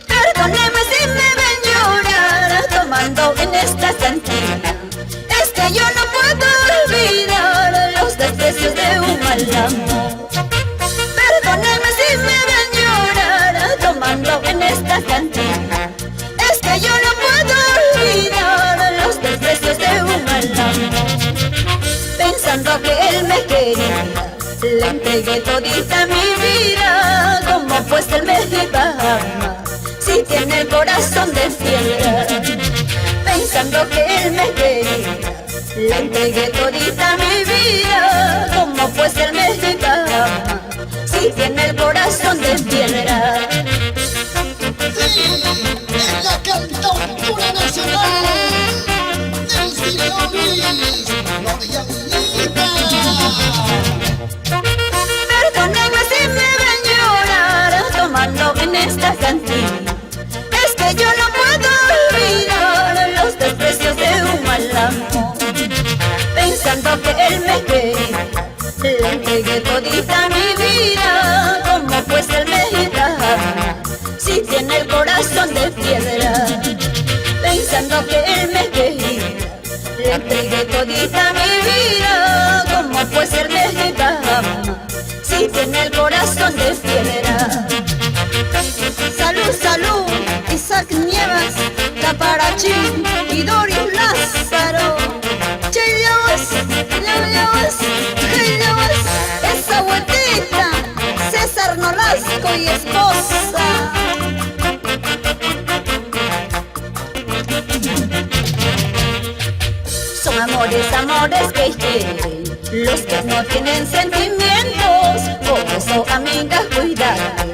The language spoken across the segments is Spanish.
Perdóneme si me ven llorar tomando en esta cantina. Es que yo no puedo olvidar los desprecios de un mal amor. Perdóneme si me ven llorar tomando en esta cantina. Es que yo no puedo olvidar los desprecios de un mal amor. Pensando que él me quería, le entregué todita mi vida. Como pues él me iba a amar si tiene el corazón de piedra. Pensando que él me quería, le entregué todita mi vida. Como pues él me iba a amar si tiene el corazón de piedra. Sí, es la cantautora nacional del Silvio Luis, Glorianita. Perdónenme si me ven llorar tomando en esta cantina. Es que yo no puedo olvidar los desprecios de un mal amor. Pensando que él me quería, le entregué todita mi vida. Como pues él me iba a amar si tiene el corazón de piedra. Pensando que él me quería, le entregué todita mi vida. Como pues él me iba a amar si tiene el corazón de piedra. Salud, salud, Isaac Nievas, Taparachín y Dorius Lázaro. Chayabas, Chayabas, esa vueltita, César Nolasco y esposa. Son amores, amores que hieren los que no tienen sentimientos. Por eso, amiga, cuídate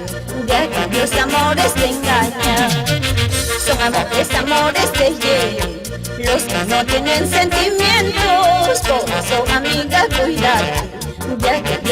de aquellos amores te engañan. Son amores, amores que hieren los que no tienen sentimientos. Por eso, amiga, cuídate de aquellos